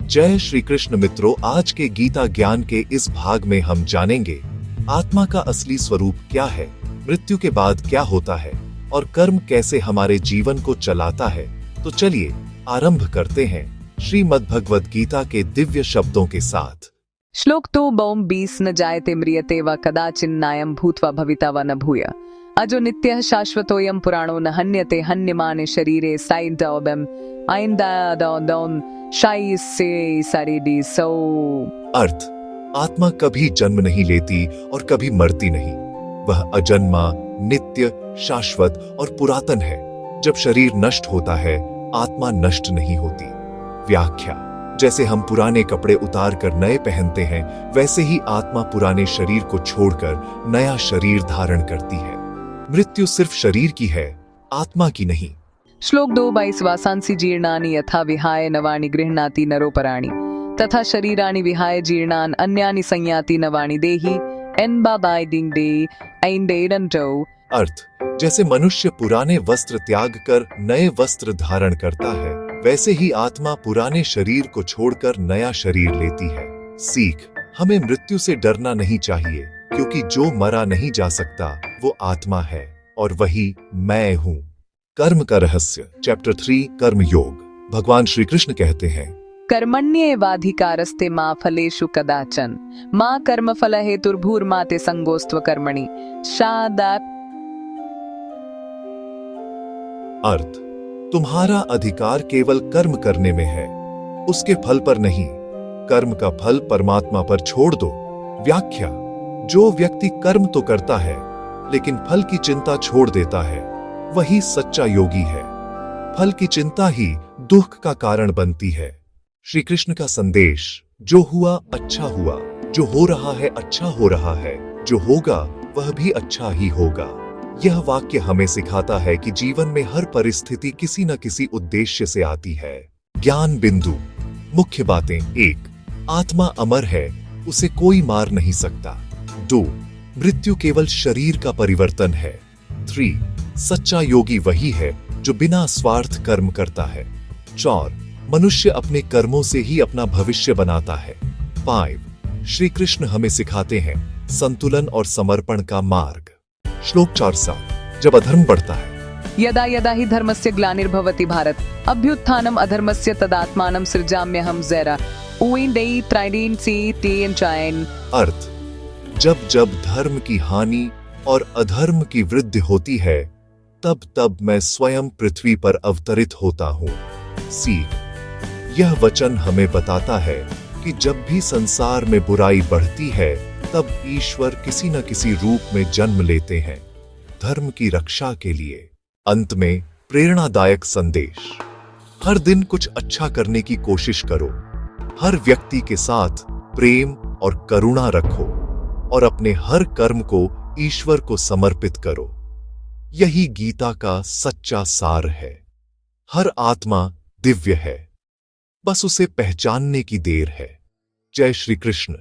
जय श्री कृष्ण मित्रों, आज के गीता ज्ञान के इस भाग में हम जानेंगे आत्मा का असली स्वरूप क्या है, मृत्यु के बाद क्या होता है और कर्म कैसे हमारे जीवन को चलाता है। तो चलिए आरंभ करते हैं श्रीमद् भगवद गीता के दिव्य शब्दों के साथ। श्लोक 2:20 न जायते म्रियते व कदाचिन्नायं भूत्वा भविता व न भूय अजो नित्यः शाश्वतोऽयं पुराणो न हन्यते हन्यमाने शरीरे साइंदौबम आइंदादौदौन शाइसे सारिडी सो। अर्थ, आत्मा कभी जन्म नहीं लेती और कभी मरती नहीं। वह अजन्मा, नित्य, शाश्वत और पुरातन है। जब शरीर नष्ट होता है, आत्मा नष्ट नहीं होती। व्याख्या: जैसे हम पुराने कपड़े उतार कर नए पहनते हैं, वैसे ही आत्मा पुराने शरीर को छोड़कर नया शरीर धारण करती है। मृत्यु सिर्फ शरीर की है, आत्मा की नहीं। श्लोक 2:22 वासांसि जीर्णानि यथा विहाय नवानि गृह्णाति नरोपराणि तथा शरीराणि विहाय जीर्णान अन्यानि संयाति नवानि देहि एनबाबाइडिंग डे एंडेरंटो। अर्थ, जैसे मनुष्य पुराने वस्त्र त्याग कर नए वस्त्र धारण करता है, वैसे ही आत्मा पुराने शरीर को छोड़कर नया शरीर लेती है। सीख: हमें मृत्यु से डरना नहीं चाहिए, क्योंकि जो मरा नहीं जा सकता वो आत्मा है और वही मैं हूँ। कर्म का रहस्य, चैप्टर 3, कर्म योग। भगवान श्री कृष्ण कहते हैं, कर्मण्येवाधिकारस्ते मा फलेषु कदाचन मा कर्मफल हेतुर्भूर्मा ते संगोस्त्व कर्मणि शादात्। अर्थ, तुम्हारा अधिकार केवल कर्म करने में है, उसके फल पर नहीं। कर्म का फल परमात्मा पर छोड़ दो। व्याख्या: जो व्यक्ति कर्म तो करता है लेकिन फल की चिंता छोड़ देता है, वही सच्चा योगी है। फल की चिंता ही दुख का कारण बनती है। श्री कृष्ण का संदेश: जो हुआ अच्छा हुआ, जो हो रहा है अच्छा हो रहा है, जो होगा वह भी अच्छा ही होगा। यह वाक्य हमें सिखाता है कि जीवन में हर परिस्थिति किसी न किसी उद्देश्य से आती है। ज्ञान बिंदु: मुख्य बातें। 1. आत्मा अमर है, उसे कोई मार नहीं सकता। 2. मृत्यु केवल शरीर का परिवर्तन है। 3. सच्चा योगी वही है जो बिना स्वार्थ कर्म करता है। 4. मनुष्य अपने कर्मों से ही अपना भविष्य बनाता है। 5. श्री कृष्ण हमें सिखाते हैं संतुलन और समर्पण का मार्ग। श्लोक 4:7 जब अधर्म बढ़ता है, यदा यदा हि धर्मस्य ग्लानिर्भवति भारत अभ्युत्थानम् अधर्मस्य तदात्मानं सृजाम्यहं जरा उइंडेई त्राइडीन सी टीएन चाइन। अर्थ, जब जब धर्म की हानि और अधर्म की वृद्धि होती है, तब तब मैं स्वयं पृथ्वी पर अवतरित होता हूँ। सीख: यह वचन हमें बताता है कि जब भी संसार में बुराई बढ़ती है, तब ईश्वर किसी न किसी रूप में जन्म लेते हैं, धर्म की रक्षा के लिए। अंत में प्रेरणादायक संदेश: हर दिन कुछ अच्छा करने की कोशिश करो, हर व्यक्ति के साथ प्रेम और करुणा रखो और अपने हर कर्म को ईश्वर को समर्पित करो। यही गीता का सच्चा सार है। हर आत्मा दिव्य है, बस उसे पहचानने की देर है। जय श्री कृष्ण।